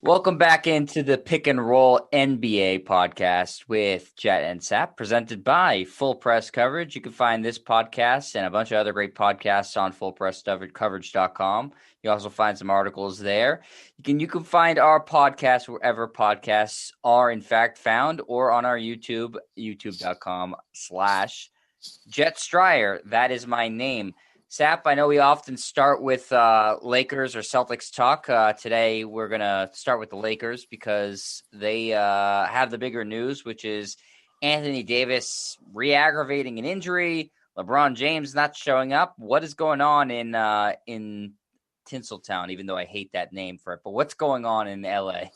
Welcome back into the Pick and Roll NBA podcast with Jet and Sap, presented by Full Press Coverage. You can find this podcast and a bunch of other great podcasts on fullpresscoverage.com. You also find some articles there. You can find our podcast wherever podcasts are in fact found, or on our YouTube, youtube.com/Jet Stryer. That is my name. Sap, I know we often start with Lakers or Celtics talk. Today, we're going to start with the Lakers because they have the bigger news, which is Anthony Davis re-aggravating an injury, LeBron James not showing up. What is going on in Tinseltown, even though I hate that name for it? But what's going on in L.A.?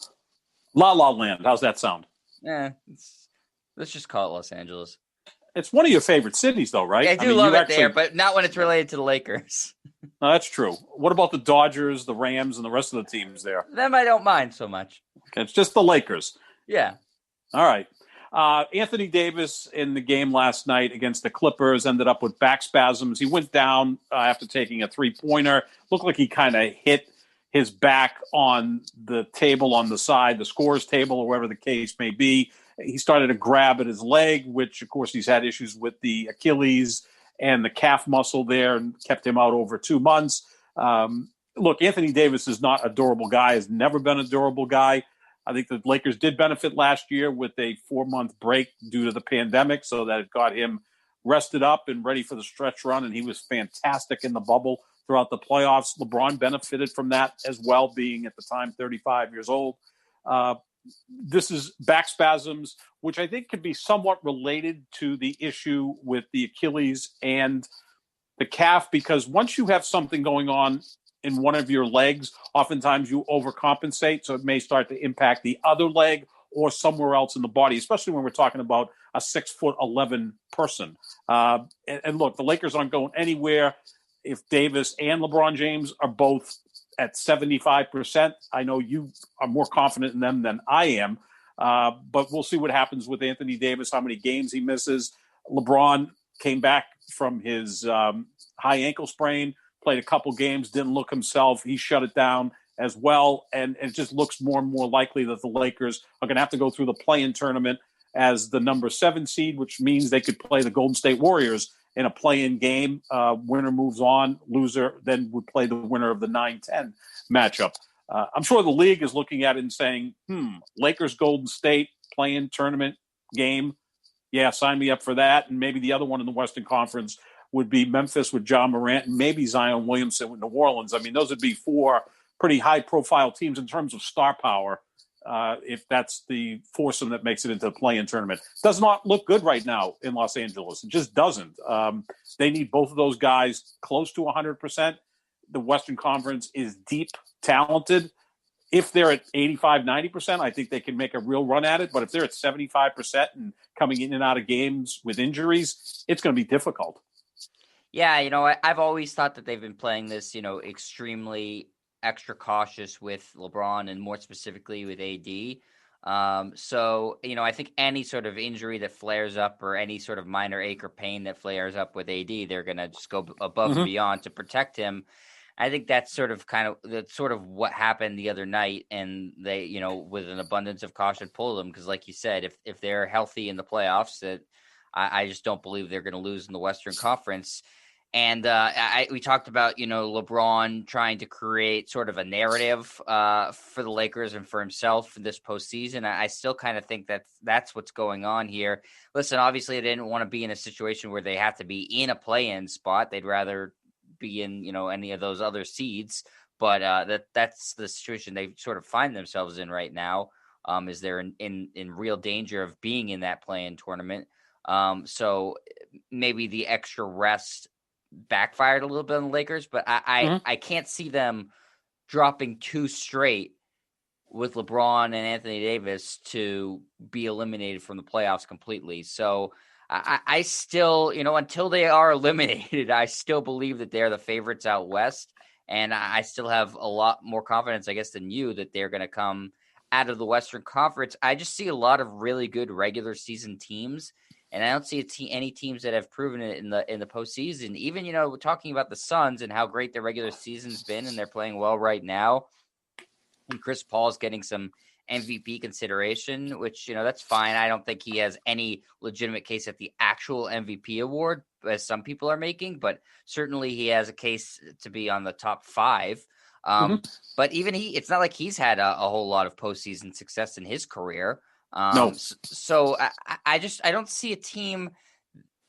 La La Land. How's that sound? Let's just call it Los Angeles. It's one of your favorite cities, though, right? I do love it there, but not when it's related to the Lakers. No, that's true. What about the Dodgers, the Rams, and the rest of the teams there? Them I don't mind so much. Okay, it's just the Lakers. Yeah. All right. Anthony Davis in the game last night against the Clippers ended up with back spasms. He went down after taking a three-pointer. Looked like he kind of hit his back on the table on the side, the scores table, or whatever the case may be. He started to grab at his leg, which, of course, he's had issues with the Achilles and the calf muscle there and kept him out over 2 months. Look, Anthony Davis is not a durable guy, has never been a durable guy. I think the Lakers did benefit last year with a 4-month break due to the pandemic, so that it got him rested up and ready for the stretch run, and he was fantastic in the bubble throughout the playoffs. LeBron benefited from that as well, being at the time 35 years old. This is back spasms, which I think could be somewhat related to the issue with the Achilles and the calf, because once you have something going on in one of your legs, oftentimes you overcompensate, so it may start to impact the other leg or somewhere else in the body, especially when we're talking about a 6'11" person. And look, the Lakers aren't going anywhere if Davis and LeBron James are both at 75%. I know you are more confident in them than I am, but we'll see what happens with Anthony Davis, how many games he misses. LeBron came back from his high ankle sprain, played a couple games, didn't look himself. He shut it down as well, and it just looks more and more likely that the Lakers are going to have to go through the play-in tournament as the number 7 seed, which means they could play the Golden State Warriors in a play-in game. Winner moves on, loser then would play the winner of the 9-10 matchup. I'm sure the league is looking at it and saying, Lakers Golden State play-in tournament game. Yeah, sign me up for that. And maybe the other one in the Western Conference would be Memphis with John Morant and maybe Zion Williamson with New Orleans. I mean, those would be 4 pretty high-profile teams in terms of star power, if that's the foursome that makes it into the play-in tournament. Does not look good right now in Los Angeles. It just doesn't. They need both of those guys close to 100%. The Western Conference is deep, talented. If they're at 85, 90%, I think they can make a real run at it. But if they're at 75% and coming in and out of games with injuries, it's going to be difficult. Yeah, I've always thought that they've been playing this, extremely extra cautious with LeBron and more specifically with AD. So, I think any sort of injury that flares up or any sort of minor ache or pain that flares up with AD, they're going to just go above and beyond to protect him. I think that's sort of what happened the other night. And they, with an abundance of caution, pulled them. Because like you said, if they're healthy in the playoffs, that I just don't believe they're going to lose in the Western Conference. And we talked about, LeBron trying to create sort of a narrative for the Lakers and for himself in this postseason. I still kind of think that's what's going on here. Listen, obviously, they didn't want to be in a situation where they have to be in a play-in spot. They'd rather be in, any of those other seeds. But that's the situation they sort of find themselves in right now, is they're in real danger of being in that play-in tournament. So maybe the extra rest backfired a little bit on the Lakers, but I can't see them dropping 2 straight with LeBron and Anthony Davis to be eliminated from the playoffs completely. So I still, until they are eliminated, I still believe that they're the favorites out West. And I still have a lot more confidence, I guess, than you that they're going to come out of the Western Conference. I just see a lot of really good regular season teams. And I don't see any teams that have proven it in the postseason. Even, talking about the Suns and how great their regular season's been and they're playing well right now. Chris Paul's getting some MVP consideration, which, that's fine. I don't think he has any legitimate case at the actual MVP award, as some people are making, but certainly he has a case to be on the top 5. But even it's not like he's had a whole lot of postseason success in his career. No. So I don't see a team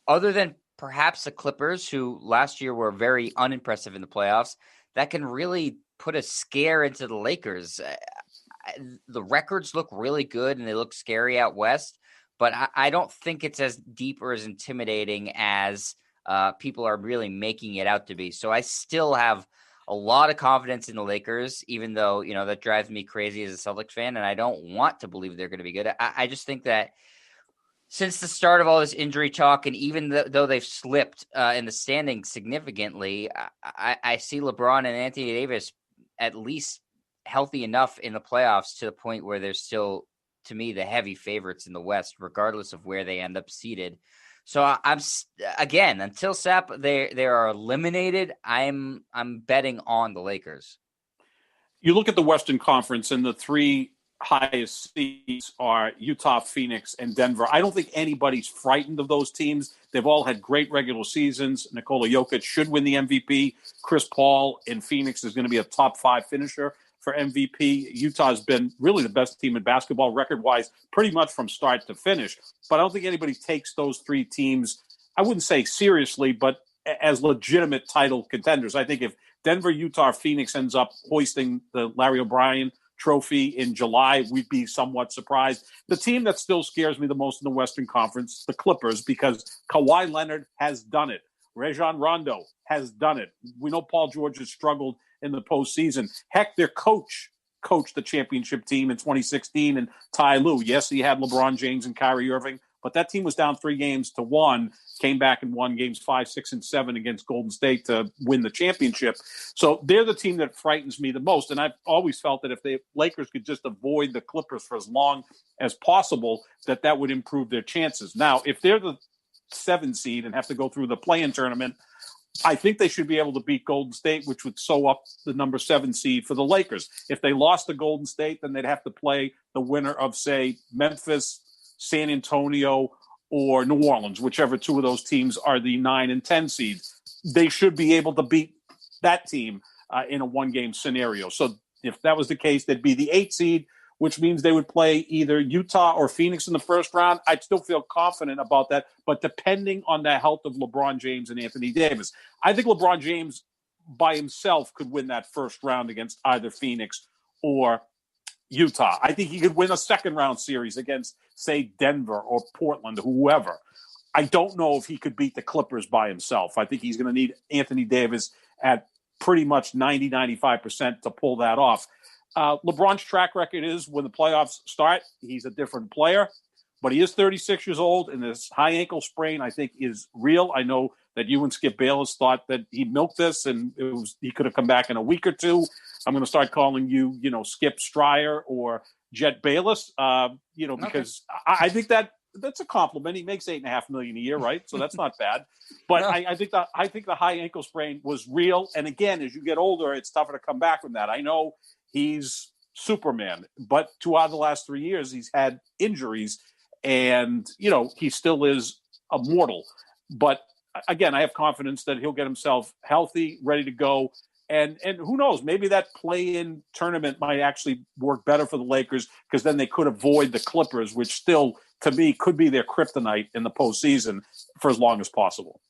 other than perhaps the Clippers, who last year were very unimpressive in the playoffs, that can really put a scare into the Lakers. The records look really good and they look scary out west, but I don't think it's as deep or as intimidating as people are really making it out to be. So I still have a lot of confidence in the Lakers, even though, that drives me crazy as a Celtics fan, and I don't want to believe they're going to be good. I just think that since the start of all this injury talk, and even though they've slipped in the standings significantly, I see LeBron and Anthony Davis at least healthy enough in the playoffs to the point where they're still, to me, the heavy favorites in the West, regardless of where they end up seated. So I'm again, until they are eliminated, I'm betting on the Lakers. You look at the Western Conference, and the 3 highest seeds are Utah, Phoenix, and Denver. I don't think anybody's frightened of those teams. They've all had great regular seasons. Nikola Jokic should win the MVP. Chris Paul in Phoenix is going to be a top 5 finisher for MVP. Utah's been really the best team in basketball record-wise pretty much from start to finish. But I don't think anybody takes those 3 teams, I wouldn't say seriously, but as legitimate title contenders. I think if Denver, Utah, Phoenix ends up hoisting the Larry O'Brien trophy in July, we'd be somewhat surprised. The team that still scares me the most in the Western Conference, the Clippers, because Kawhi Leonard has done it. Rajon Rondo has done it. We know Paul George has struggled in the postseason. Heck, their coach coached the championship team in 2016, and Ty Lue. Yes, he had LeBron James and Kyrie Irving, but that team was down 3-1, came back and won games 5, 6, and 7 against Golden State to win the championship. So they're the team that frightens me the most. And I've always felt that if the Lakers could just avoid the Clippers for as long as possible, that would improve their chances. Now, if they're the 7 seed and have to go through the play-in tournament, I think they should be able to beat Golden State, which would sew up the number 7 seed for the Lakers. If they lost to Golden State, then they'd have to play the winner of, say, Memphis, San Antonio, or New Orleans, whichever 2 of those teams are the 9 and 10 seeds. They should be able to beat that team in a 1-game scenario. So if that was the case, they'd be the 8 seed, which means they would play either Utah or Phoenix in the first round. I'd still feel confident about that, but depending on the health of LeBron James and Anthony Davis. I think LeBron James by himself could win that first round against either Phoenix or Utah. I think he could win a second-round series against, say, Denver or Portland, whoever. I don't know if he could beat the Clippers by himself. I think he's going to need Anthony Davis at pretty much 90, 95% to pull that off. LeBron's track record is when the playoffs start, he's a different player, but he is 36 years old, and this high ankle sprain, I think, is real. I know that you and Skip Bayless thought that he milked this and he could have come back in a week or 2. I'm going to start calling you, Skip Stryer or Jet Bayless, because I think that's a compliment. He makes $8.5 million a year, right? So that's not bad. But no. I think the high ankle sprain was real. And again, as you get older, it's tougher to come back from that. I know he's Superman, but 2 out of the last 3 years, he's had injuries, and he still is a mortal. But again, I have confidence that he'll get himself healthy, ready to go. And who knows, maybe that play-in tournament might actually work better for the Lakers, because then they could avoid the Clippers, which still, to me, could be their kryptonite in the postseason for as long as possible.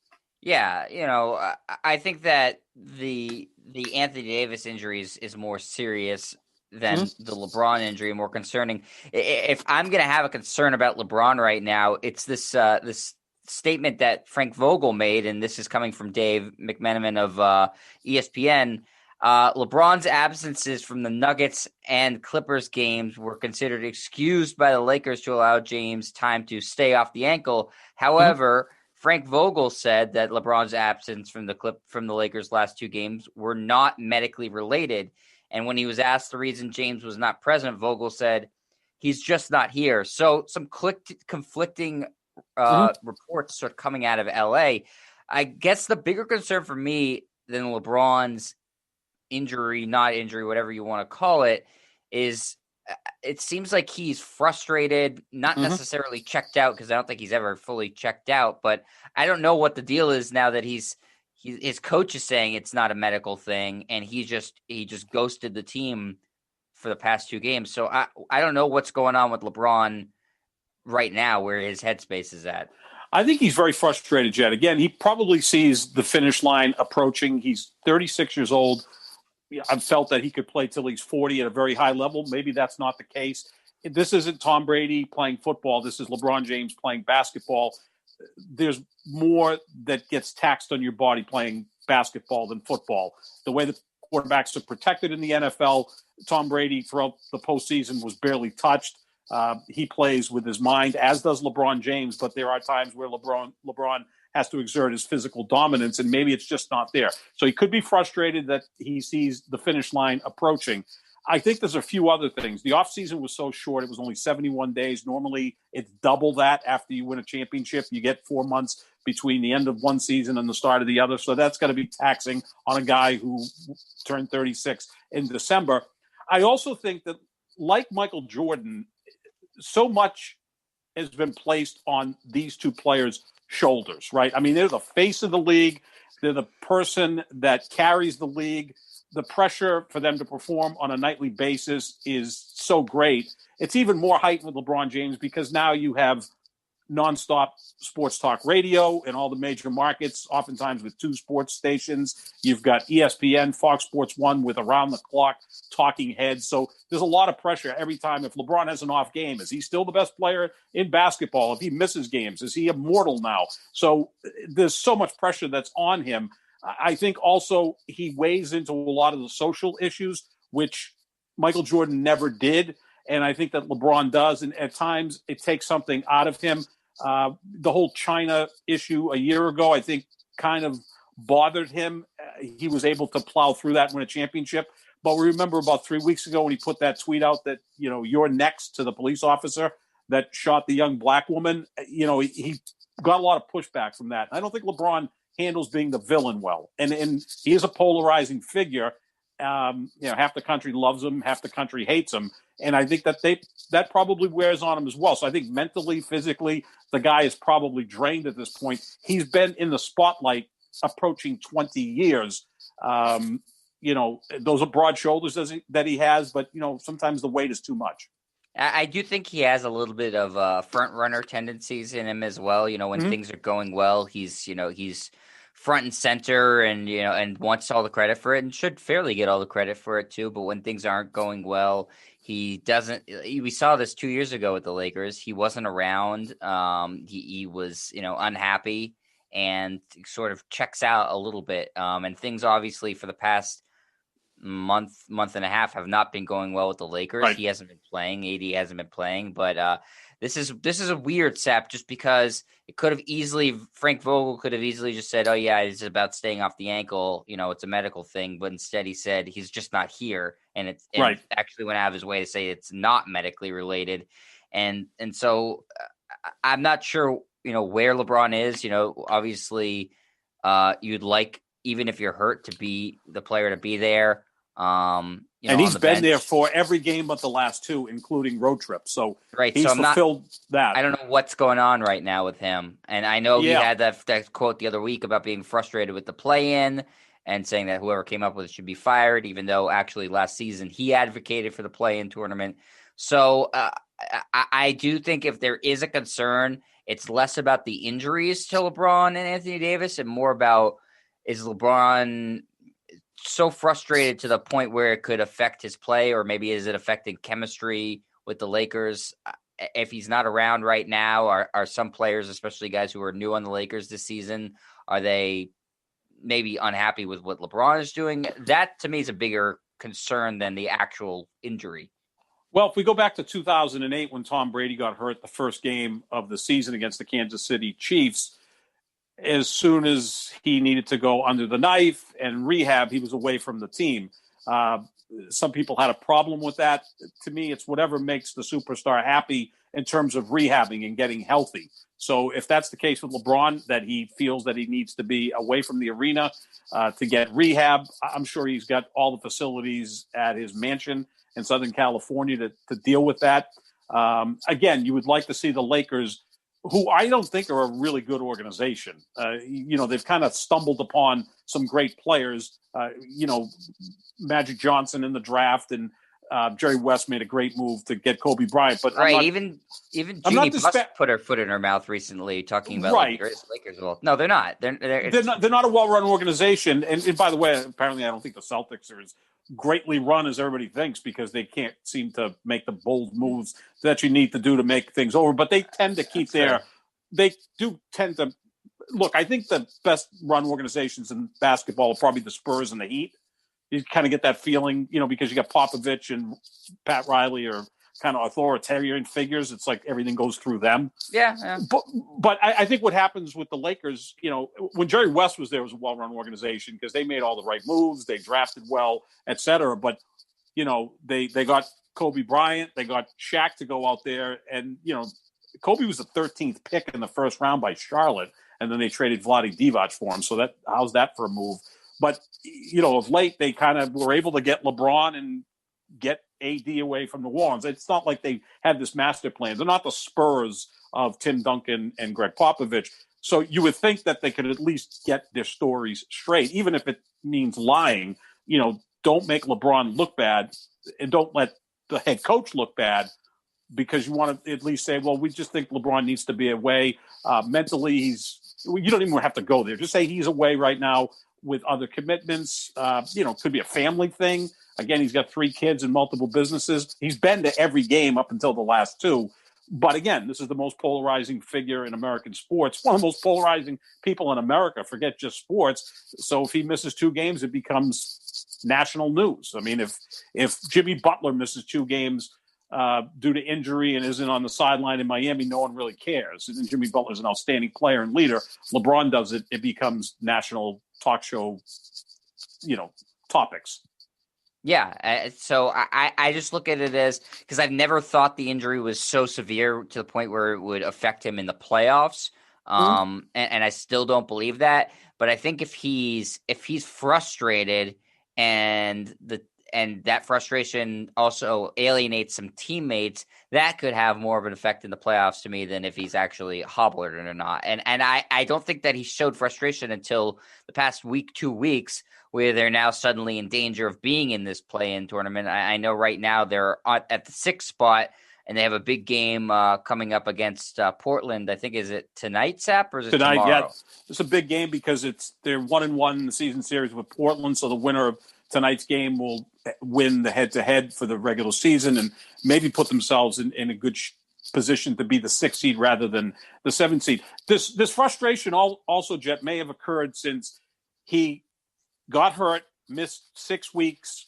Yeah, I think that the Anthony Davis injury is more serious than the LeBron injury, more concerning. If I'm going to have a concern about LeBron right now, it's this statement that Frank Vogel made, and this is coming from Dave McMenamin of ESPN. LeBron's absences from the Nuggets and Clippers games were considered excused by the Lakers to allow James time to stay off the ankle. However, Frank Vogel said that LeBron's absence from the Lakers' last 2 games were not medically related. And when he was asked the reason James was not present, Vogel said, he's just not here. So some conflicting reports sort of coming out of LA. I guess the bigger concern for me than LeBron's injury, not injury, whatever you want to call it, is it seems like he's frustrated, not Mm-hmm. necessarily checked out, because I don't think he's ever fully checked out, but I don't know what the deal is now that his coach is saying it's not a medical thing, and he just ghosted the team for the past 2 games. So I don't know what's going on with LeBron right now, where his headspace is at. I think he's very frustrated, Jed. Again, he probably sees the finish line approaching. He's 36 years old. I've felt that he could play till he's 40 at a very high level. Maybe that's not the case. This isn't Tom Brady playing football. This is LeBron James playing basketball. There's more that gets taxed on your body playing basketball than football. The way the quarterbacks are protected in the NFL, Tom Brady throughout the postseason was barely touched. He plays with his mind, as does LeBron James, but there are times where LeBron has to exert his physical dominance, and maybe it's just not there. So he could be frustrated that he sees the finish line approaching. I think there's a few other things. The offseason was so short. It was only 71 days. Normally, it's double that after you win a championship. You get 4 months between the end of one season and the start of the other. So that's got to be taxing on a guy who turned 36 in December. I also think that, like Michael Jordan, so much has been placed on these two players' shoulders, right? I mean, they're the face of the league. They're the person that carries the league. The pressure for them to perform on a nightly basis is so great. It's even more heightened with LeBron James because now you have nonstop sports talk radio in all the major markets, oftentimes with 2 sports stations. You've got ESPN, Fox Sports 1 with around-the-clock talking heads. So there's a lot of pressure every time. If LeBron has an off game, is he still the best player in basketball? If he misses games, is he immortal now? So there's so much pressure that's on him. I think also he weighs into a lot of the social issues, which Michael Jordan never did. And I think that LeBron does. And at times it takes something out of him. The whole China issue a year ago, I think, kind of bothered him. He was able to plow through that and win a championship. But we remember about 3 weeks ago when he put that tweet out that, you're next to the police officer that shot the young black woman. He got a lot of pushback from that. I don't think LeBron handles being the villain well. And he is a polarizing figure. Half the country loves him, half the country hates him. And I think that probably wears on him as well. So I think mentally, physically, the guy is probably drained at this point. He's been in the spotlight approaching 20 years. Those are broad shoulders that he has, but, sometimes the weight is too much. I do think he has a little bit of front runner tendencies in him as well. When things are going well, he's front and center and wants all the credit for it and should fairly get all the credit for it too. But when things aren't going well, he doesn't. We saw this 2 years ago with the Lakers. He wasn't around. He was, unhappy and sort of checks out a little bit. And things obviously for the past month and a half have not been going well with the Lakers. Right. He hasn't been playing. AD hasn't been playing, but this is a weird sap just because it could have easily, Frank Vogel could have easily just said, oh yeah, it's about staying off the ankle. It's a medical thing. But instead he said he's just not here. And right. Actually went out of his way to say it's not medically related. And so I'm not sure, where LeBron is, obviously you'd like, even if you're hurt, to be the player to be there. And he's been there for every game but the last 2, including road trips. So right, he's fulfilled that. I don't know what's going on right now with him. And I know he had that quote the other week about being frustrated with the play-in and saying that whoever came up with it should be fired, even though actually last season he advocated for the play-in tournament. So I do think if there is a concern, it's less about the injuries to LeBron and Anthony Davis and more about, is LeBron so frustrated to the point where it could affect his play, or maybe is it affecting chemistry with the Lakers? If he's not around right now, are some players, especially guys who are new on the Lakers this season, are they maybe unhappy with what LeBron is doing? That to me is a bigger concern than the actual injury. Well, if we go back to 2008 when Tom Brady got hurt the first game of the season against the Kansas City Chiefs, as soon as he needed to go under the knife and rehab, he was away from the team. Some people had a problem with that. To me, it's whatever makes the superstar happy in terms of rehabbing and getting healthy. So if that's the case with LeBron, that he feels that he needs to be away from the arena to get rehab, I'm sure he's got all the facilities at his mansion in Southern California to deal with that. Again, you would like to see the Lakers, who I don't think are a really good organization. They've kind of stumbled upon some great players. Magic Johnson in the draft, and Jerry West made a great move to get Kobe Bryant. But right, even Jeannie Buss put her foot in her mouth recently talking about Lakers. Well, no, they're not. They're not a well-run organization. And by the way, apparently, I don't think the Celtics are as greatly run as everybody thinks, because they can't seem to make the bold moves that you need to do to make things over. But they tend to keep they do tend to look. I think the best run organizations in basketball are probably the Spurs and the Heat. You kind of get that feeling, because you got Popovich and Pat Riley are kind of authoritarian figures. It's like everything goes through them. Yeah. But I think what happens with the Lakers, when Jerry West was there, it was a well-run organization because they made all the right moves. They drafted well, et cetera. But, they got Kobe Bryant. They got Shaq to go out there. And, Kobe was the 13th pick in the first round by Charlotte. And then they traded Vlade Divac for him. So how's that for a move? But, of late, they kind of were able to get LeBron and get AD away from New Orleans. It's not like they had this master plan. They're not the Spurs of Tim Duncan and Greg Popovich. So you would think that they could at least get their stories straight, even if it means lying. Don't make LeBron look bad, and don't let the head coach look bad, because you want to at least say, well, we just think LeBron needs to be away. Mentally, you don't even have to go there. Just say he's away right now with other commitments. Could be a family thing. Again, he's got 3 kids and multiple businesses. He's been to every game up until the last 2. But again, this is the most polarizing figure in American sports. One of the most polarizing people in America, forget just sports. So if he misses 2 games, it becomes national news. I mean, if Jimmy Butler misses 2 games due to injury and isn't on the sideline in Miami, no one really cares. And Jimmy Butler's an outstanding player and leader. LeBron does it. It becomes national talk show, topics. Yeah, so I just look at it as, because I've never thought the injury was so severe to the point where it would affect him in the playoffs, and I still don't believe that. But I think if he's frustrated and that frustration also alienates some teammates, that could have more of an effect in the playoffs to me than if he's actually hobbled or not. And I don't think that he showed frustration until the past week, 2 weeks, where they're now suddenly in danger of being in this play-in tournament. I know right now they're at the 6th spot, and they have a big game coming up against Portland. I think, is it tonight, Sap, or is it tonight? Tomorrow? Yeah, it's a big game because they're 1-1 in the season series with Portland. So the winner of tonight's game will win the head-to-head for the regular season and maybe put themselves in a good position to be the 6th seed rather than the 7th seed. This frustration also, Jet, may have occurred since he got hurt, missed 6 weeks,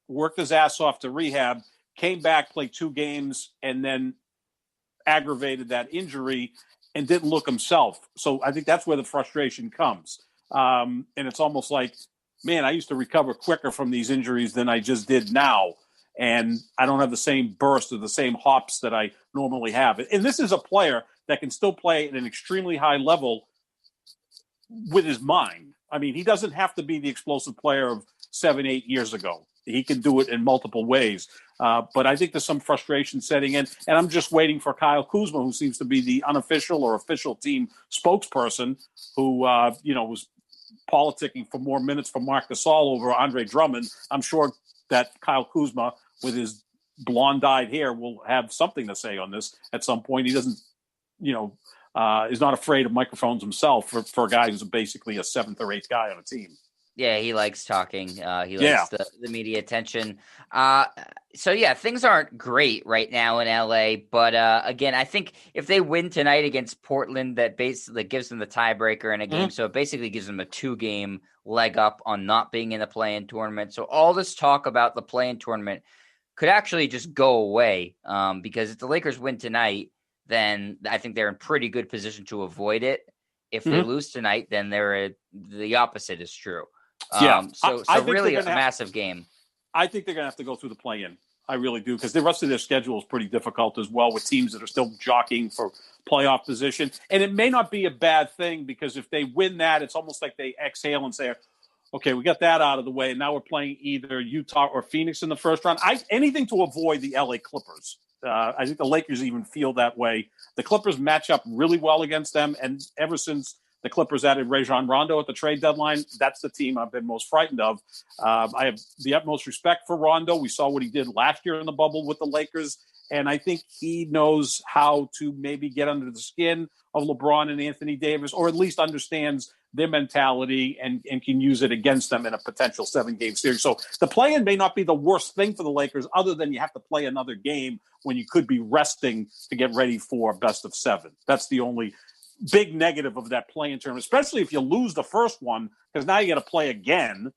worked his ass off to rehab, came back, played 2 games, and then aggravated that injury and didn't look himself. So I think that's where the frustration comes. And it's almost like, man, I used to recover quicker from these injuries than I just did now. And I don't have the same burst or the same hops that I normally have. And this is a player that can still play at an extremely high level with his mind. I mean, he doesn't have to be the explosive player of 7-8 years ago. He can do it in multiple ways. But I think there's some frustration setting in. And I'm just waiting for Kyle Kuzma, who seems to be the unofficial or official team spokesperson, who, was politicking for more minutes for Marc Gasol over Andre Drummond. I'm sure that Kyle Kuzma, with his blonde-dyed hair, will have something to say on this at some point. He doesn't, is not afraid of microphones himself for a guy who's basically a 7th or 8th guy on a team. Yeah, he likes talking. He likes the media attention. Things aren't great right now in LA. But again, I think if they win tonight against Portland, that basically gives them the tiebreaker in a game. So it basically gives them a 2-game leg up on not being in the play-in tournament. So all this talk about the play-in tournament could actually just go away, because if the Lakers win tonight, then I think they're in pretty good position to avoid it. If they lose tonight, then the opposite is true. So really a massive game. I think they're going to have to go through the play-in. I really do, because the rest of their schedule is pretty difficult as well, with teams that are still jockeying for playoff position. And it may not be a bad thing, because if they win that, it's almost like they exhale and say, Okay, we got that out of the way, and now we're playing either Utah or Phoenix in the first round. Anything to avoid the LA Clippers. I think the Lakers even feel that way. The Clippers match up really well against them, and ever since the Clippers added Rajon Rondo at the trade deadline, that's the team I've been most frightened of. I have the utmost respect for Rondo. We saw what he did last year in the bubble with the Lakers, and I think he knows how to maybe get under the skin of LeBron and Anthony Davis, or at least understands their mentality and can use it against them in a potential 7-game series. So the play-in may not be the worst thing for the Lakers, other than you have to play another game when you could be resting to get ready for best of 7. That's the only big negative of that play-in tournament, especially if you lose the first one, because now you got to play again,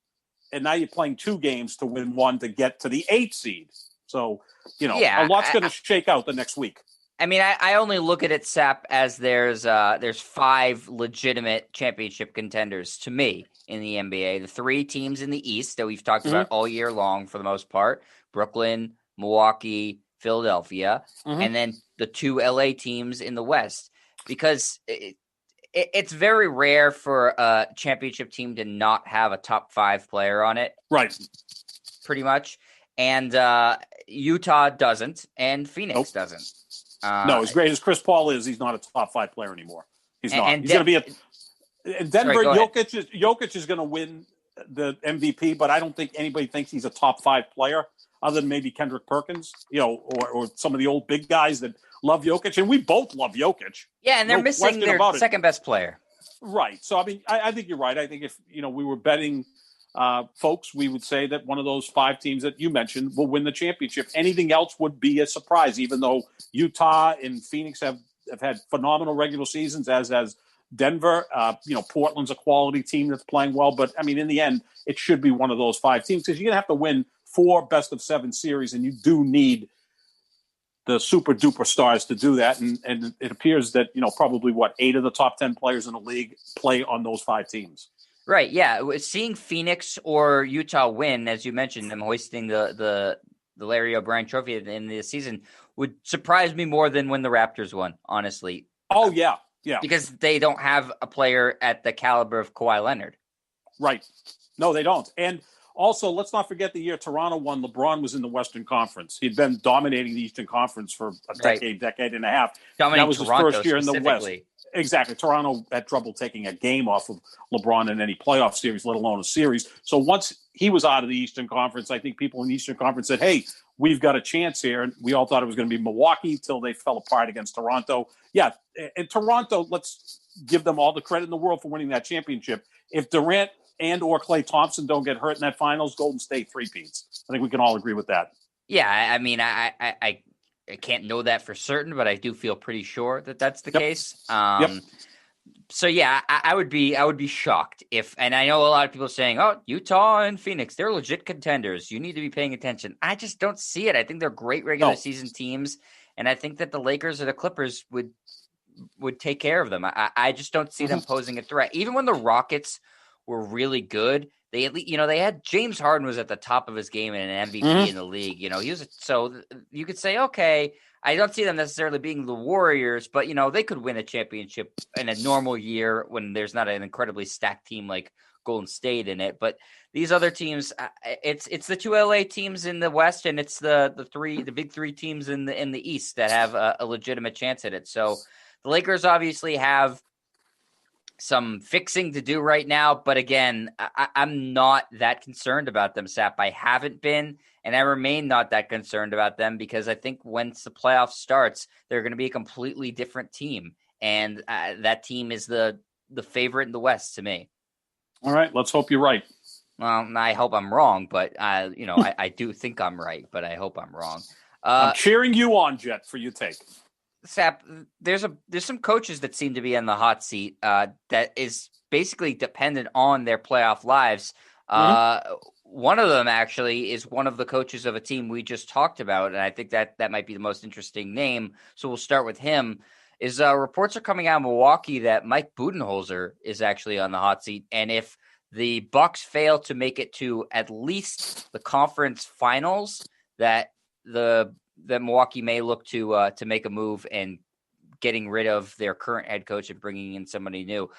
and now you're playing 2 games to win 1 to get to the 8 seed. So, a lot's going to shake out the next week. I mean, I only look at it, Sap, as there's 5 legitimate championship contenders to me in the NBA. The 3 teams in the East that we've talked about all year long for the most part: Brooklyn, Milwaukee, Philadelphia, and then the 2 LA teams in the West. Because it's very rare for a championship team to not have a top 5 player on it. Right. Pretty much. And Utah doesn't, and Phoenix doesn't. No, as great as Chris Paul is, he's not a top 5 player anymore. He's not. He's going to be Denver. Sorry, Jokic is going to win the MVP, but I don't think anybody thinks he's a top 5 player, other than maybe Kendrick Perkins, or some of the old big guys that love Jokic, and we both love Jokic. Yeah, and they're missing their second best player. Right. So I mean, I think you're right. I think if we were betting folks, we would say that one of those 5 teams that you mentioned will win the championship. Anything else would be a surprise, even though Utah and Phoenix have had phenomenal regular seasons, as has Denver. Portland's a quality team that's playing well. But, I mean, in the end, it should be one of those 5 teams, because you're going to have to win 4 best-of-7 series, and you do need the super-duper stars to do that. And it appears that, probably, 8 of the top 10 players in the league play on those 5 teams. Right, yeah. Seeing Phoenix or Utah win, as you mentioned, them hoisting the Larry O'Brien Trophy at the end of the season, would surprise me more than when the Raptors won, honestly. Oh, yeah, yeah. Because they don't have a player at the caliber of Kawhi Leonard. Right. No, they don't. And also, let's not forget the year Toronto won, LeBron was in the Western Conference. He'd been dominating the Eastern Conference for a decade and a half. That was Toronto, his first year in the West. Exactly. Toronto had trouble taking a game off of LeBron in any playoff series, let alone a series. So once he was out of the Eastern Conference, I think people in the Eastern Conference said, hey, we've got a chance here. And we all thought it was going to be Milwaukee till they fell apart against Toronto. Yeah, and Toronto, let's give them all the credit in the world for winning that championship. If Durant and or Klay Thompson don't get hurt in that finals, Golden State three-peats. I think we can all agree with that. Yeah, I mean, I can't know that for certain, but I do feel pretty sure that that's the case. So yeah, I would be shocked if, and I know a lot of people are saying, oh, Utah and Phoenix, they're legit contenders. You need to be paying attention. I just don't see it. I think they're great regular season teams, and I think that the Lakers or the Clippers would take care of them. I just don't see them posing a threat. Even when the Rockets were really good, they had James Harden was at the top of his game and an MVP in the league. So you could say, okay, I don't see them necessarily being the Warriors, but they could win a championship in a normal year when there's not an incredibly stacked team like Golden State in it. But these other teams, it's the 2 LA teams in the West, and it's the big 3 teams in the East that have a legitimate chance at it. So the Lakers obviously have some fixing to do right now, but again, I'm not that concerned about them, Sap. I haven't been, and I remain not that concerned about them, because I think once the playoff starts, they're going to be a completely different team, and that team is the favorite in the West to me. All right, let's hope you're right. Well, I hope I'm wrong, but I do think I'm right, but I hope I'm wrong. I'm cheering you on, Jet, for your take. Sap, there's some coaches that seem to be in the hot seat that is basically dependent on their playoff lives. One of them actually is one of the coaches of a team we just talked about, and I think that might be the most interesting name. So we'll start with him. Reports are coming out of Milwaukee that Mike Budenholzer is actually on the hot seat, and if the Bucks fail to make it to at least the conference finals, that Milwaukee may look to make a move and getting rid of their current head coach and bringing in somebody new.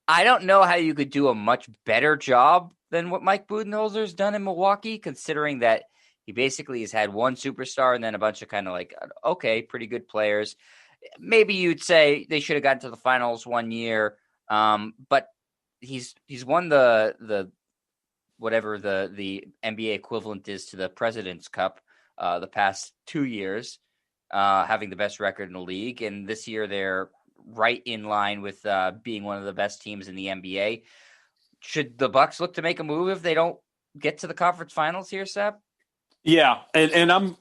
I don't know how you could do a much better job than what Mike Budenholzer's done in Milwaukee, considering that he basically has had one superstar and then a bunch of kind of like, okay, pretty good players. Maybe you'd say they should have gotten to the finals one year, but he's won the whatever the NBA equivalent is to the President's Cup the past 2 years, having the best record in the league. And this year they're right in line with being one of the best teams in the NBA. Should the Bucks look to make a move if they don't get to the conference finals here, Seb? Yeah, and I'm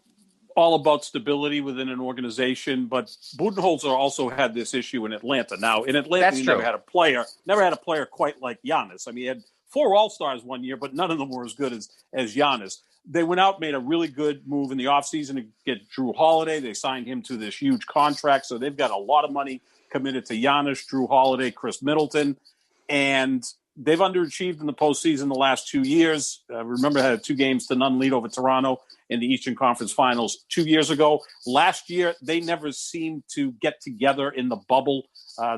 all about stability within an organization, but Budenholzer also had this issue in Atlanta. Now, in Atlanta, That's he true. never had a player quite like Giannis. I mean, he had 4 All-Stars one year, but none of them were as good as Giannis. They went out, made a really good move in the offseason to get Drew Holiday. They signed him to this huge contract, so they've got a lot of money committed to Giannis, Drew Holiday, Chris Middleton, and they've underachieved in the postseason the last 2 years. Remember, they had a 2-0 lead over Toronto in the Eastern Conference Finals 2 years ago. Last year, they never seemed to get together in the bubble.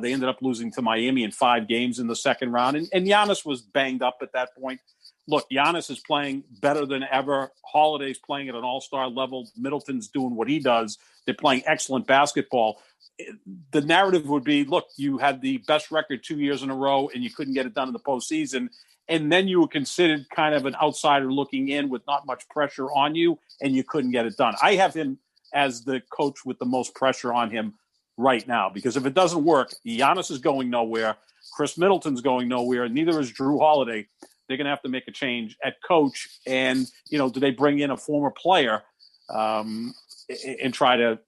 They ended up losing to Miami in 5 games in the second round. And Giannis was banged up at that point. Look, Giannis is playing better than ever. Holiday's playing at an all-star level. Middleton's doing what he does. They're playing excellent basketball. The narrative would be, look, you had the best record 2 years in a row and you couldn't get it done in the postseason. And then you were considered kind of an outsider looking in with not much pressure on you, and you couldn't get it done. I have him as the coach with the most pressure on him right now, because if it doesn't work, Giannis is going nowhere. Chris Middleton's going nowhere. Neither is Drew Holiday. They're going to have to make a change at coach. And, do they bring in a former player and try to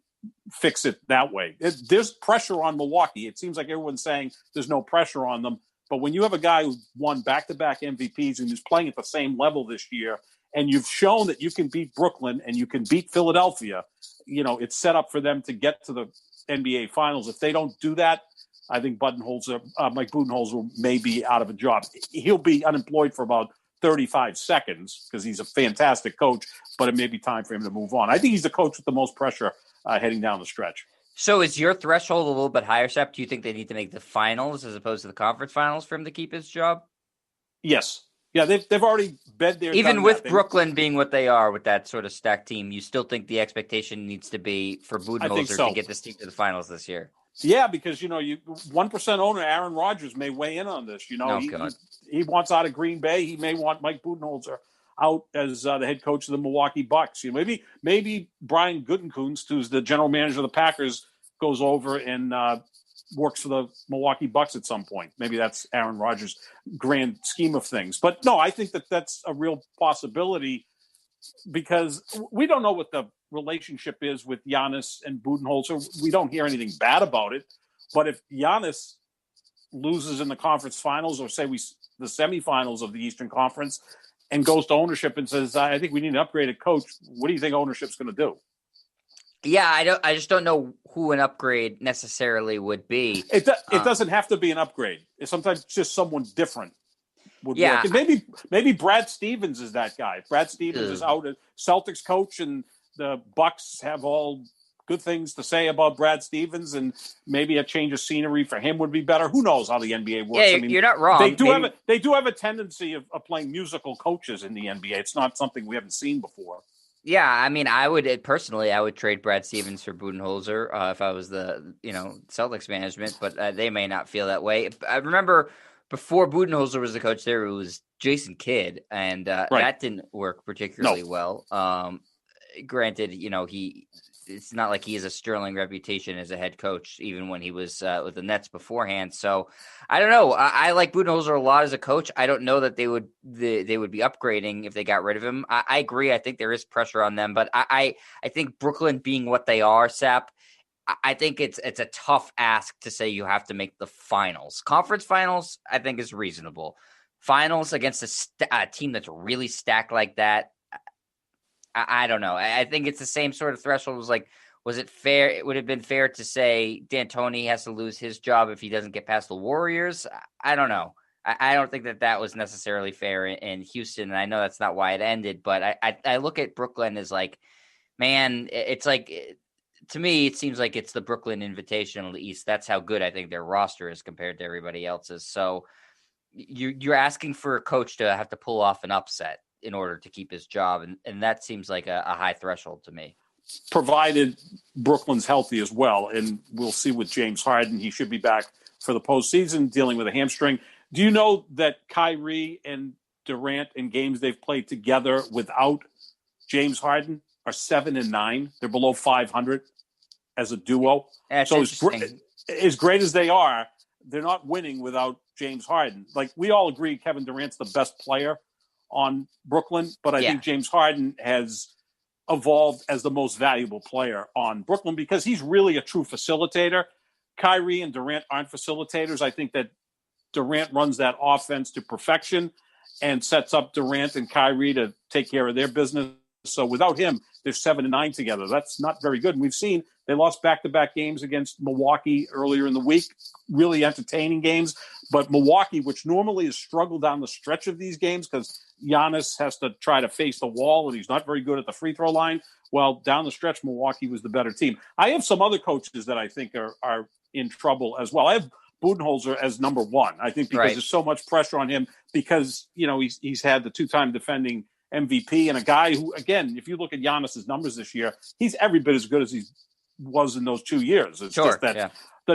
fix it that way? There's pressure on Milwaukee. It seems like everyone's saying there's no pressure on them. But when you have a guy who won back-to-back MVPs and who's playing at the same level this year, and you've shown that you can beat Brooklyn and you can beat Philadelphia, it's set up for them to get to the NBA Finals. If they don't do that, I think Mike Budenholzer may be out of a job. He'll be unemployed for about 35 seconds because he's a fantastic coach, but it may be time for him to move on. I think he's the coach with the most pressure heading down the stretch. So is your threshold a little bit higher, Sep? Do you think they need to make the finals as opposed to the conference finals for him to keep his job? Yes. Yeah, they've already been there. Even with Brooklyn being what they are with that sort of stacked team, you still think the expectation needs to be for Budenholzer to get this team to the finals this year? Yeah, because, 1% owner Aaron Rodgers may weigh in on this. He wants out of Green Bay. He may want Mike Budenholzer out as the head coach of the Milwaukee Bucks. Maybe Brian Gutekunst, who's the general manager of the Packers, goes over and works for the Milwaukee Bucks at some point. Maybe that's Aaron Rodgers' grand scheme of things. But no, I think that's a real possibility because we don't know what the relationship is with Giannis and Budenholzer. We don't hear anything bad about it. But if Giannis loses in the conference finals, or say the semifinals of the Eastern Conference, and goes to ownership and says, I think we need an upgraded coach, what do you think ownership's going to do? Yeah, I just don't know who an upgrade necessarily would be. It doesn't have to be an upgrade. It's sometimes just someone different would work. And maybe Brad Stevens is that guy. Brad Stevens is out as Celtics coach, and the Bucks have all good things to say about Brad Stevens, and maybe a change of scenery for him would be better. Who knows how the NBA works? Yeah, you're not wrong. They do have a tendency of playing musical coaches in the NBA. It's not something we haven't seen before. Yeah, I mean, I would trade Brad Stevens for Budenholzer if I was the Celtics management, but they may not feel that way. I remember before Budenholzer was the coach there, it was Jason Kidd, and that didn't work particularly well. Granted, it's not like he has a sterling reputation as a head coach, even when he was with the Nets beforehand. So I don't know. I like Budenholzer a lot as a coach. I don't know that they would be upgrading if they got rid of him. I agree. I think there is pressure on them, but I think Brooklyn being what they are, Sap, I think it's a tough ask to say you have to make the finals. Conference finals, I think, is reasonable. Finals against a team that's really stacked like that, I don't know. I think it's the same sort of threshold. Was it fair? It would have been fair to say D'Antoni has to lose his job if he doesn't get past the Warriors. I don't know. I don't think that was necessarily fair in Houston, and I know that's not why it ended. But I look at Brooklyn as like, man, it's like to me, it seems like it's the Brooklyn Invitational East. That's how good I think their roster is compared to everybody else's. So you're asking for a coach to have to pull off an upset in order to keep his job, and that seems like a high threshold to me. Provided Brooklyn's healthy as well, and we'll see with James Harden. He should be back for the postseason, dealing with a hamstring. Do you know that Kyrie and Durant, in games they've played together without James Harden, are 7-9? They're below 500 as a duo. That's so interesting. as great as they are, they're not winning without James Harden. Like, we all agree Kevin Durant's the best player on Brooklyn, but I think James Harden has evolved as the most valuable player on Brooklyn because he's really a true facilitator. Kyrie and Durant aren't facilitators. I think that Durant runs that offense to perfection and sets up Durant and Kyrie to take care of their business. So without him, they're 7-9 together. That's not very good. And we've seen they lost back-to-back games against Milwaukee earlier in the week, really entertaining games. But Milwaukee, which normally has struggled down the stretch of these games because Giannis has to try to face the wall and he's not very good at the free throw line, well, down the stretch, Milwaukee was the better team. I have some other coaches that I think are in trouble as well. I have Budenholzer as number one, I think, because there's so much pressure on him because, you know, he's had the two-time defending MVP and a guy who, again, if you look at Giannis's numbers this year, he's every bit as good as he was in those 2 years. It's just that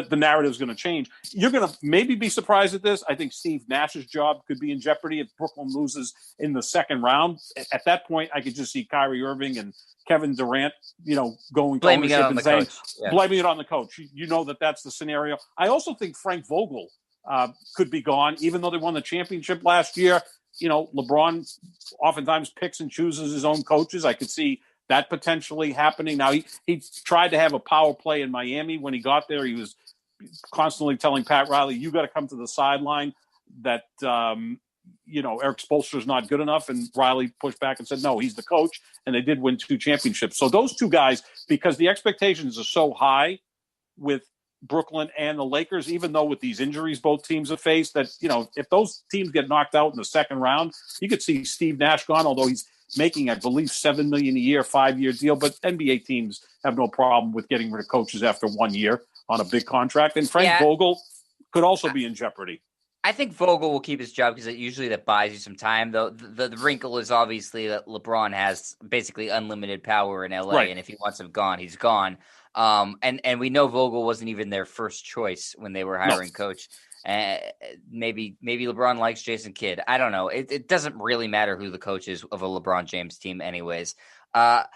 the narrative is going to change. You're going to maybe be surprised at this. I think Steve Nash's job could be in jeopardy if Brooklyn loses in the second round. At that point, I could just see Kyrie Irving and Kevin Durant, you know, going to blaming ownership it on and the saying, coach. blaming it on the coach. You know that's the scenario. I also think Frank Vogel could be gone, even though they won the championship last year. You know, LeBron oftentimes picks and chooses his own coaches. I could see that potentially happening. Now, he tried to have a power play in Miami. When he got there, he was constantly telling Pat Riley, you got to come to the sideline, that, you know, Eric Spoelstra's not good enough. And Riley pushed back and said, no, he's the coach. And they did win 2 championships. So those two guys, because the expectations are so high with Brooklyn and the Lakers, even though with these injuries both teams have faced, that, you know, if those teams get knocked out in the second round, you could see Steve Nash gone, although he's making, I believe, $7 million a year, 5-year deal. But NBA teams have no problem with getting rid of coaches after 1 year on a big contract. And Frank Vogel could also be in jeopardy. I think Vogel will keep his job because usually that buys you some time. Though the wrinkle is obviously that LeBron has basically unlimited power in LA, and if he wants him gone, he's gone. And we know Vogel wasn't even their first choice when they were hiring coach. Maybe LeBron likes Jason Kidd. I don't know. It doesn't really matter who the coach is of a LeBron James team anyways. But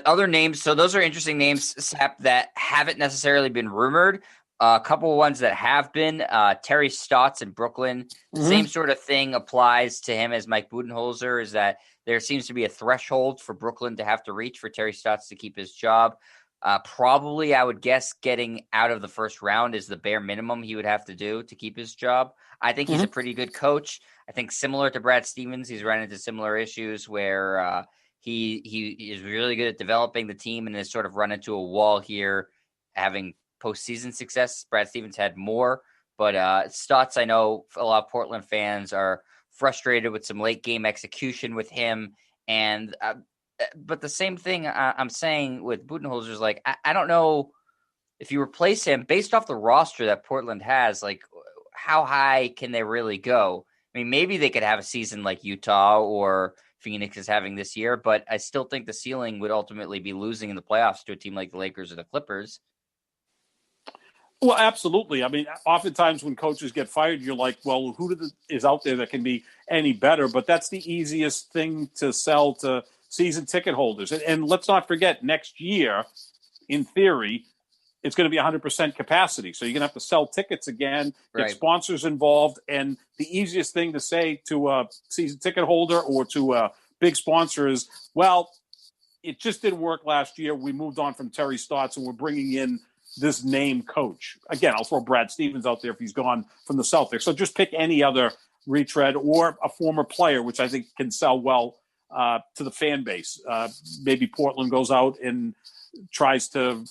other names, so those are interesting names, Sap, that haven't necessarily been rumored. A couple of ones that have been, Terry Stotts in Brooklyn. The same sort of thing applies to him as Mike Budenholzer, is that there seems to be a threshold for Brooklyn to have to reach for Terry Stotts to keep his job. Probably, I would guess, getting out of the first round is the bare minimum he would have to do to keep his job. I think he's a pretty good coach. I think similar to Brad Stevens, he's run into similar issues where he is really good at developing the team and has sort of run into a wall here, having postseason success. Brad Stevens had more, but Stotts, I know a lot of Portland fans are frustrated with some late game execution with him. And but the same thing I'm saying with Budenholzer is, like, I don't know if you replace him based off the roster that Portland has, like, how high can they really go? I mean, maybe they could have a season like Utah or Phoenix is having this year, but I still think the ceiling would ultimately be losing in the playoffs to a team like the Lakers or the Clippers. Well, absolutely. I mean, oftentimes when coaches get fired, you're like, well, who is out there that can be any better? But that's the easiest thing to sell to season ticket holders. And let's not forget, next year, in theory, it's going to be 100% capacity. So you're going to have to sell tickets again, get sponsors involved. And the easiest thing to say to a season ticket holder or to a big sponsor is, well, it just didn't work last year. We moved on from Terry Stotts and we're bringing in this name coach. Again, I'll throw Brad Stevens out there if he's gone from the Celtics. So just pick any other retread or a former player, which I think can sell well to the fan base. Maybe Portland goes out and tries to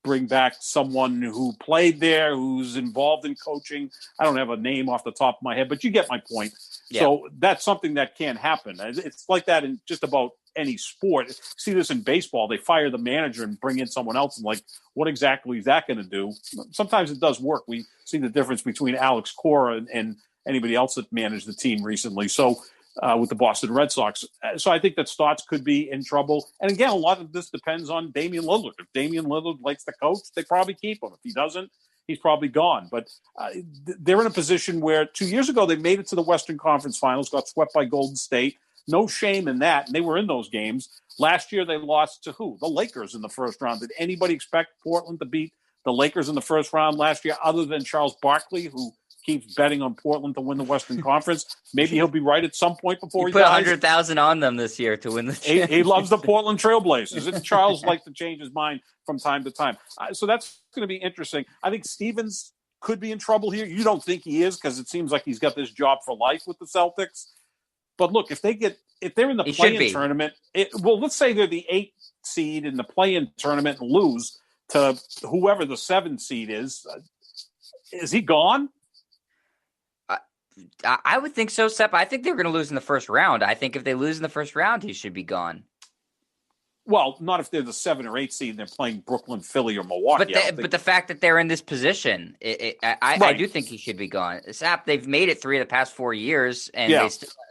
bring back someone who played there, who's involved in coaching. I don't have a name off the top of my head, but you get my point. Yeah. So that's something that can happen. It's like that in just about any sport. See this in baseball. They fire the manager and bring in someone else. And like, what exactly is that going to do? Sometimes it does work. We see the difference between Alex Cora and anybody else that managed the team recently. So with the Boston Red Sox. So I think that Stotts could be in trouble. And again, a lot of this depends on Damian Lillard. If Damian Lillard likes the coach, they probably keep him. If he doesn't, he's probably gone. But they're in a position where 2 years ago they made it to the Western Conference Finals, got swept by Golden State. No shame in that. And they were in those games. Last year they lost to who? The Lakers in the first round. Did anybody expect Portland to beat the Lakers in the first round last year other than Charles Barkley, who keeps betting on Portland to win the Western Conference? Maybe he'll be right at some point before he put dies. 100,000 on them this year to win the championship. He loves the Portland Trailblazers. And Charles likes to change his mind from time to time. So that's going to be interesting. I think Stevens could be in trouble here. You don't think he is because it seems like he's got this job for life with the Celtics. But look, if they're in the play-in tournament, let's say they're the 8th seed in the play-in tournament and lose to whoever the 7th seed is he gone? I would think so, Sepp. I think they're going to lose in the first round. I think if they lose in the first round, he should be gone. Well, not if they're the 7 or 8 seed and they're playing Brooklyn, Philly, or Milwaukee. But the fact that they're in this position, I do think he should be gone. Sepp, they've made it 3 of the past 4 years, and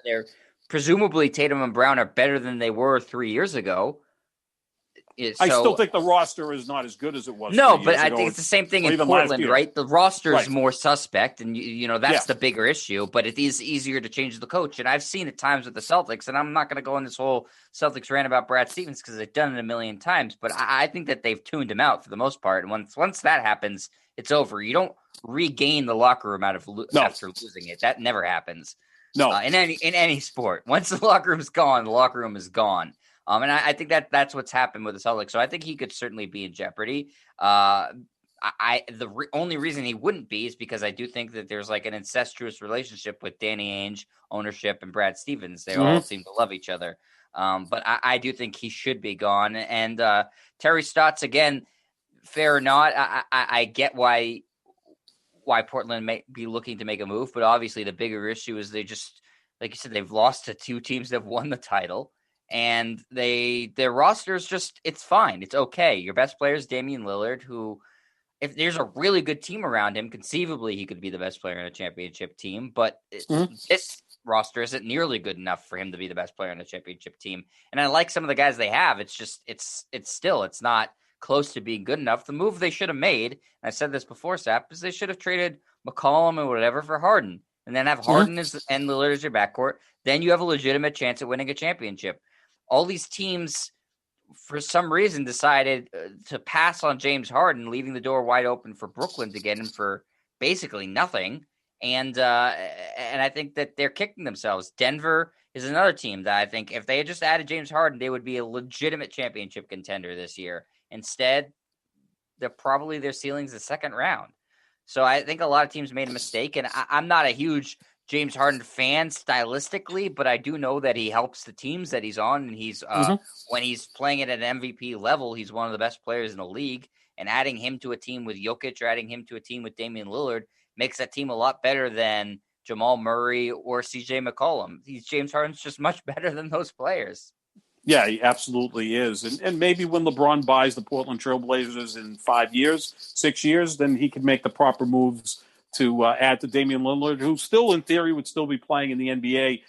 they're presumably Tatum and Brown are better than they were 3 years ago. I still think the roster is not as good as it was. No, but I think it's the same thing in Portland, right? The roster is more suspect, and that's the bigger issue. But it is easier to change the coach, and I've seen it times with the Celtics. And I'm not going to go on this whole Celtics rant about Brad Stevens because they've done it a million times. But I think that they've tuned him out for the most part. And once that happens, it's over. You don't regain the locker room after losing it. That never happens. No, in any sport, once the locker room is gone, the locker room is gone. And I think that's what's happened with the Celtics. So I think he could certainly be in jeopardy. The only reason he wouldn't be is because I do think that there's like an incestuous relationship with Danny Ainge, ownership, and Brad Stevens. They all seem to love each other. But I do think he should be gone. And Terry Stotts, again, fair or not, I get why Portland may be looking to make a move. But obviously the bigger issue is they just, like you said, they've lost to 2 teams that have won the title. And their roster is just, it's fine. It's okay. Your best player is Damian Lillard, who, if there's a really good team around him, conceivably he could be the best player in a championship team. But this roster isn't nearly good enough for him to be the best player on a championship team. And I like some of the guys they have. It's just, it's not close to being good enough. The move they should have made, and I said this before, Sap, is they should have traded McCollum and whatever for Harden. And then have Harden and Lillard as your backcourt. Then you have a legitimate chance at winning a championship. All these teams, for some reason, decided to pass on James Harden, leaving the door wide open for Brooklyn to get him for basically nothing. And I think that they're kicking themselves. Denver is another team that I think if they had just added James Harden, they would be a legitimate championship contender this year. Instead, their ceiling's the second round. So I think a lot of teams made a mistake, and I'm not a huge James Harden fan stylistically, but I do know that he helps the teams that he's on, and he's when he's playing at an MVP level, he's one of the best players in the league. And adding him to a team with Jokic or adding him to a team with Damian Lillard makes that team a lot better than Jamal Murray or CJ McCollum. James Harden's just much better than those players. Yeah, he absolutely is. And maybe when LeBron buys the Portland Trailblazers in 5 years, 6 years, then he can make the proper moves to add to Damian Lillard, who still, in theory, would still be playing in the NBA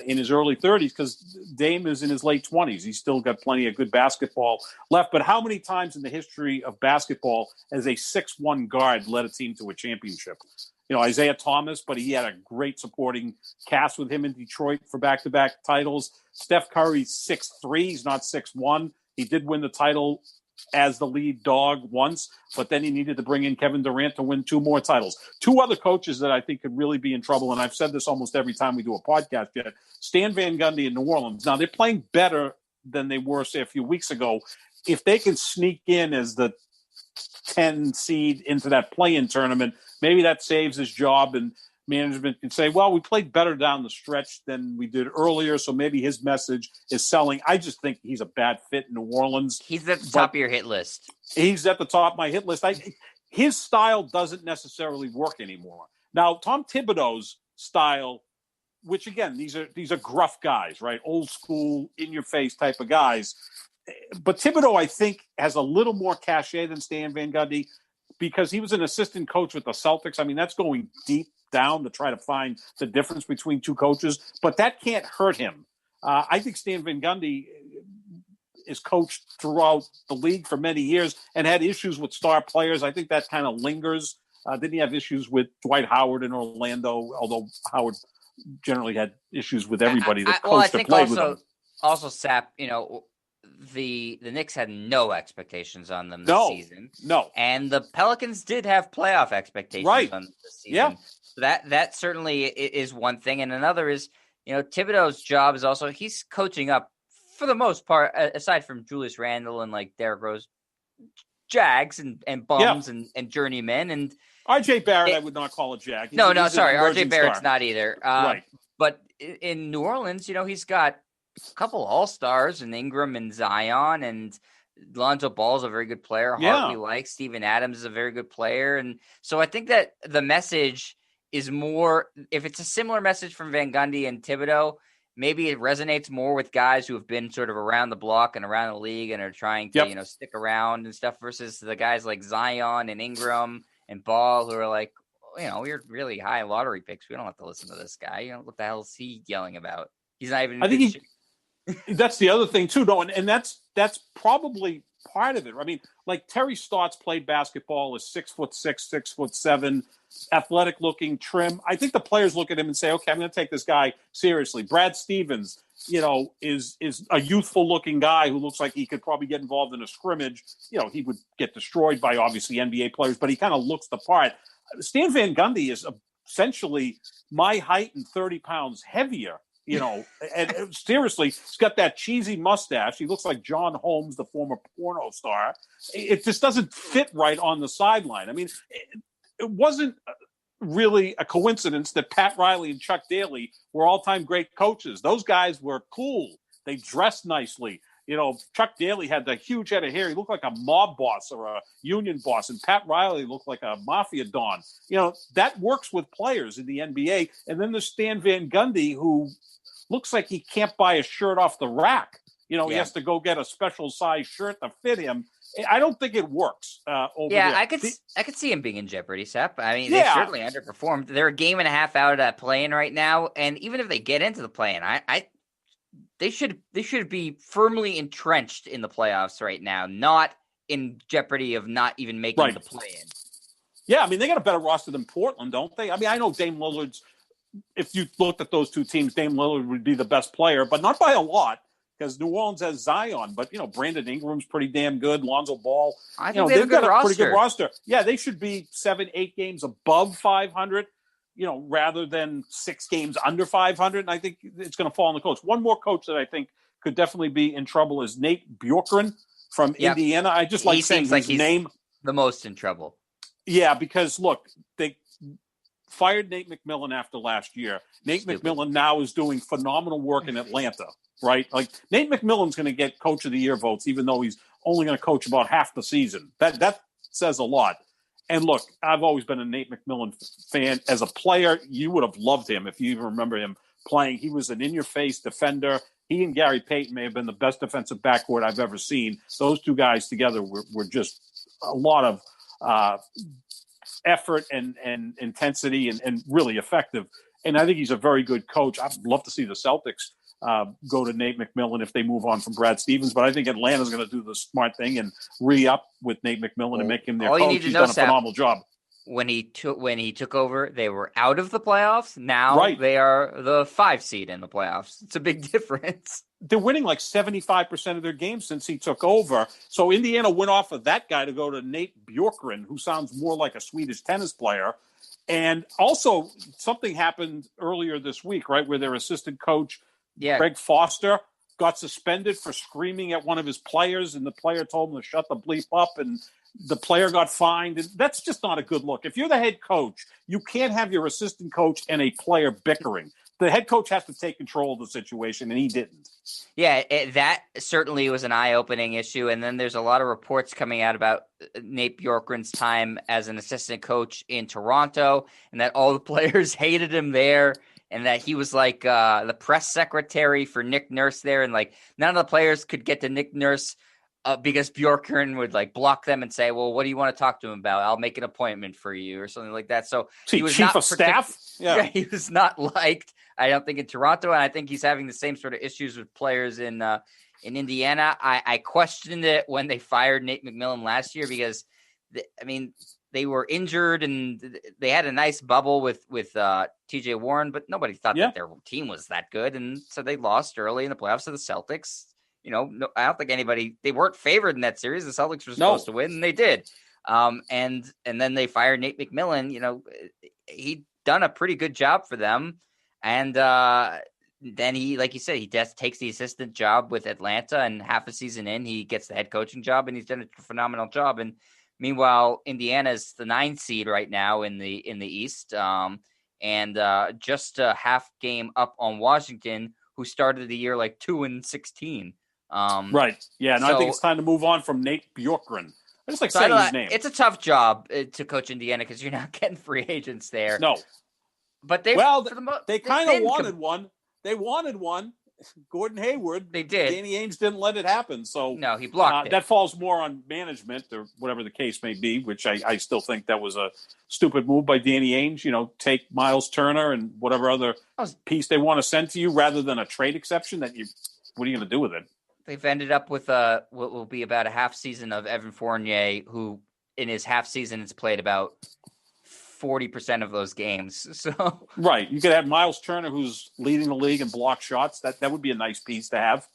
in his early 30s because Dame is in his late 20s. He's still got plenty of good basketball left. But how many times in the history of basketball has a 6'1" guard led a team to a championship? Isaiah Thomas, but he had a great supporting cast with him in Detroit for back-to-back titles. Steph Curry's 6'3". He's not 6'1". He did win the title as the lead dog once, but then he needed to bring in Kevin Durant to win 2 more titles. 2 other coaches that I think could really be in trouble, and I've said this almost every time we do a podcast yet, Stan Van Gundy in New Orleans. Now, they're playing better than they were, say, a few weeks ago. If they can sneak in as the 10 seed into that play-in tournament, maybe that saves his job, and management can say, well, we played better down the stretch than we did earlier, so maybe his message is selling. I just think he's a bad fit in New Orleans. He's at the top of your hit list. He's at the top of my hit list. His style doesn't necessarily work anymore. Now, Tom Thibodeau's style which again, these are gruff guys, right? Old school, in your face type of guys. But Thibodeau, I think, has a little more cachet than Stan Van Gundy because he was an assistant coach with the Celtics. I mean, that's going deep down to try to find the difference between two coaches, but that can't hurt him. I think Stan Van Gundy is coached throughout the league for many years and had issues with star players. I think that kind of lingers. Didn't he have issues with Dwight Howard in Orlando, although Howard generally had issues with everybody that coached or played with him. Also, Sap, the Knicks had no expectations on them this season. No. And the Pelicans did have playoff expectations on them this season. Yeah. So that certainly is one thing. And another is, Thibodeau's job is also, he's coaching up for the most part, aside from Julius Randle and like Derrick Rose, Jags and bums and journeymen. And RJ Barrett, I would not call a Jag. Sorry. RJ Barrett's star. not either. Right. But in New Orleans, he's got a couple all-stars in Ingram and Zion, and Lonzo Ball's a very good player. Hartley likes. Steven Adams is a very good player. And so I think that the message is more, if it's a similar message from Van Gundy and Thibodeau, maybe it resonates more with guys who have been sort of around the block and around the league and are trying to, stick around and stuff versus the guys like Zion and Ingram and Ball who are like, we're really high lottery picks. We don't have to listen to this guy. What the hell is he yelling about? He's not even. I think that's the other thing too, though, and that's probably part of it. I mean, like Terry Stotts played basketball, is 6'6", 6'7", athletic looking, trim. I think the players look at him and say, okay, I'm going to take this guy seriously. Brad Stevens, is a youthful looking guy who looks like he could probably get involved in a scrimmage. He would get destroyed by obviously NBA players, but he kind of looks the part. Stan Van Gundy is essentially my height and 30 pounds heavier. And seriously, he's got that cheesy mustache. He looks like John Holmes, the former porno star. It just doesn't fit right on the sideline. I mean, it wasn't really a coincidence that Pat Riley and Chuck Daly were all-time great coaches. Those guys were cool. They dressed nicely. Chuck Daly had the huge head of hair. He looked like a mob boss or a union boss. And Pat Riley looked like a mafia don. That works with players in the NBA. And then there's Stan Van Gundy, who looks like he can't buy a shirt off the rack. He has to go get a special size shirt to fit him. I don't think it works over there. I could see him being in Jeopardy, Sep. I mean, they certainly underperformed. They're a game and a half out of that play-in right now. And even if they get into the play-in, they should be firmly entrenched in the playoffs right now, not in jeopardy of not even making the play-in. Yeah, I mean, they got a better roster than Portland, don't they? I mean, I know Dame Lillard's, if you looked at those two teams, Dame Lillard would be the best player, but not by a lot because New Orleans has Zion. But, Brandon Ingram's pretty damn good. Lonzo Ball. I think they've got a pretty good roster. Yeah, they should be 7-8 games above 500. Rather than 6 games under 500. And I think it's going to fall on the coach. One more coach that I think could definitely be in trouble is Nate Bjorkgren from Indiana. I just like saying his name. The most in trouble. Yeah, because look, they fired Nate McMillan after last year. Nate McMillan now is doing phenomenal work in Atlanta, right? Like Nate McMillan's going to get Coach of the Year votes, even though he's only going to coach about half the season. That says a lot. And look, I've always been a Nate McMillan fan. As a player, you would have loved him if you even remember him playing. He was an in-your-face defender. He and Gary Payton may have been the best defensive backcourt I've ever seen. Those two guys together were just a lot of effort and intensity and really effective. And I think he's a very good coach. I'd love to see the Celtics go to Nate McMillan if they move on from Brad Stevens. But I think Atlanta's going to do the smart thing and re-up with Nate McMillan and make him their coach. He's done a phenomenal job. When he took over, they were out of the playoffs. Now they are the 5 seed in the playoffs. It's a big difference. They're winning like 75% of their games since he took over. So Indiana went off of that guy to go to Nate Bjorkgren, who sounds more like a Swedish tennis player. And also something happened earlier this week, right, where their assistant coach, Greg Foster, got suspended for screaming at one of his players, and the player told him to shut the bleep up, and the player got fined. And that's just not a good look. If you're the head coach, you can't have your assistant coach and a player bickering. The head coach has to take control of the situation, and he didn't. Yeah, that certainly was an eye-opening issue. And then there's a lot of reports coming out about Nate Bjorkgren's time as an assistant coach in Toronto, and that all the players hated him there. and that he was like the press secretary for Nick Nurse there, and like none of the players could get to Nick Nurse because Bjorkgren would like block them and say, "Well, what do you want to talk to him about? I'll make an appointment for you," or something like that. So he was chief of staff. Yeah, he was not liked. I don't think in Toronto, and I think he's having the same sort of issues with players in Indiana. I questioned it when they fired Nate McMillan last year because, they were injured and they had a nice bubble with T.J. Warren, but nobody thought that their team was that good, and so they lost early in the playoffs to the Celtics. No, I don't think they weren't favored in that series. The Celtics were supposed to win, and they did. And then they fired Nate McMillan. He'd done a pretty good job for them, and then he, like you said, he just takes the assistant job with Atlanta, and half a season in, he gets the head coaching job, and he's done a phenomenal job. And meanwhile, Indiana's the 9th seed right now in the East, and just a half game up on Washington, who started the year like 2-16. Right. Yeah. And I think it's time to move on from Nate Bjorkgren. I just like saying his name. It's a tough job to coach Indiana because you're not getting free agents there. No. But they kind of wanted one. They wanted one. Gordon Hayward. They did. Danny Ainge didn't let it happen. So no, he blocked it. That falls more on management or whatever the case may be, which I still think that was a stupid move by Danny Ainge. Take Miles Turner and whatever other piece they want to send to you rather than a trade exception what are you going to do with it? They've ended up with what will be about a half season of Evan Fournier, who in his half season has played about 40% of those games. So right, you could have Miles Turner, who's leading the league in block shots. That would be a nice piece to have.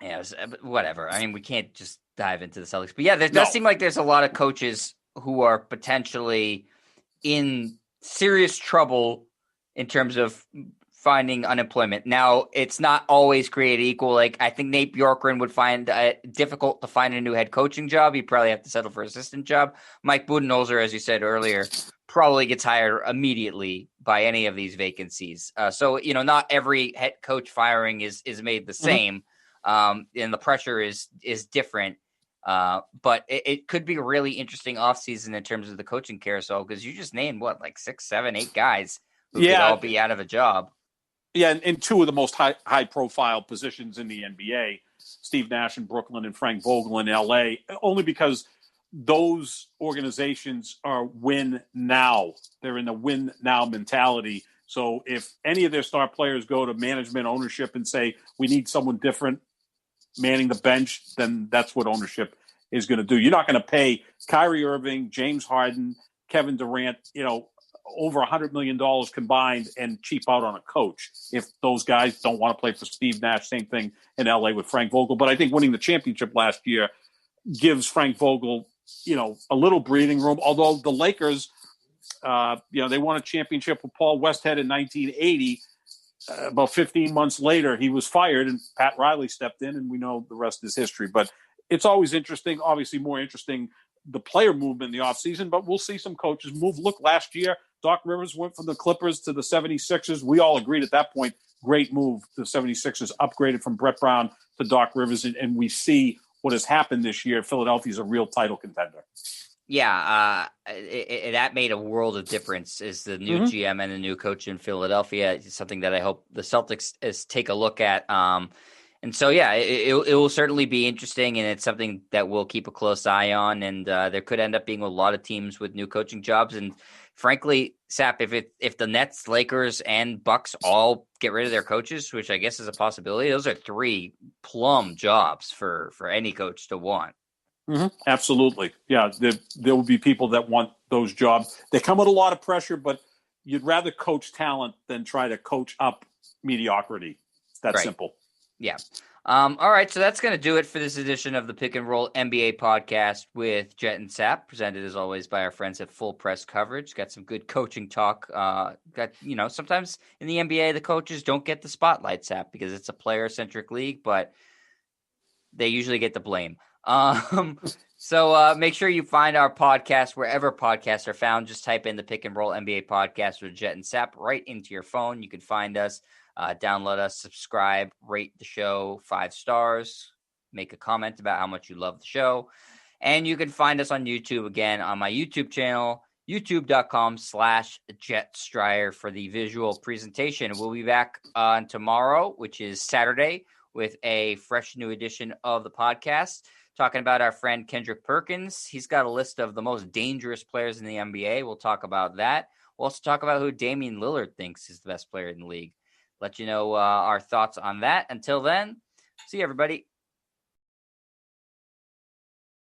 Yeah, whatever. We can't just dive into the Celtics, but yeah, there does seem like there's a lot of coaches who are potentially in serious trouble in terms of finding unemployment. Now, it's not always created equal. Like, I think Nate Bjorkgren would find it difficult to find a new head coaching job. He'd probably have to settle for an assistant job. Mike Budenholzer, as you said earlier, probably gets hired immediately by any of these vacancies. So, not every head coach firing is made the same. And the pressure is different. But it could be a really interesting offseason in terms of the coaching carousel, because you just named 6, 7, 8 guys who could all be out of a job. Yeah, and two of the most high-profile positions in the NBA, Steve Nash in Brooklyn and Frank Vogel in L.A., only because those organizations are win now. They're in the win now mentality. So if any of their star players go to management ownership and say, we need someone different manning the bench, then that's what ownership is going to do. You're not going to pay Kyrie Irving, James Harden, Kevin Durant, over $100 million combined and cheap out on a coach if those guys don't want to play for Steve Nash. Same thing in LA with Frank Vogel. But I think winning the championship last year gives Frank Vogel, a little breathing room. Although the Lakers, they won a championship with Paul Westhead in 1980. About 15 months later, he was fired and Pat Riley stepped in, and we know the rest is history. But it's always interesting, obviously more interesting, the player movement in the offseason, but we'll see some coaches move. Look, last year, Doc Rivers went from the Clippers to the 76ers. We all agreed at that point, great move. The 76ers upgraded from Brett Brown to Doc Rivers, and we see what has happened this year. Philadelphia's a real title contender. Yeah, that made a world of difference, is the new GM and the new coach in Philadelphia. It's something that I hope the Celtics take a look at. And so, yeah, it will certainly be interesting, and it's something that we'll keep a close eye on. And there could end up being a lot of teams with new coaching jobs. And frankly, Sap, if the Nets, Lakers, and Bucks all get rid of their coaches, which I guess is a possibility, those are 3 plum jobs for any coach to want. Absolutely. Yeah, there will be people that want those jobs. They come with a lot of pressure, but you'd rather coach talent than try to coach up mediocrity. It's that simple. Yeah. All right, so that's going to do it for this edition of the Pick and Roll NBA podcast with Jet and Sap, presented as always by our friends at Full Press Coverage. Got some good coaching talk. Sometimes in the NBA, the coaches don't get the spotlight, Sap, because it's a player-centric league, but they usually get the blame. So make sure you find our podcast wherever podcasts are found. Just type in the Pick and Roll NBA podcast with Jet and Sap right into your phone. You can find us. Download us, subscribe, rate the show 5 stars, make a comment about how much you love the show. And you can find us on YouTube again on my YouTube channel. youtube.com/JetStryer for the visual presentation. We'll be back on tomorrow, which is Saturday, with a fresh new edition of the podcast, talking about our friend Kendrick Perkins. He's got a list of the most dangerous players in the NBA. We'll talk about that. We'll also talk about who Damian Lillard thinks is the best player in the league. Let you know our thoughts on that. Until then, see you, everybody.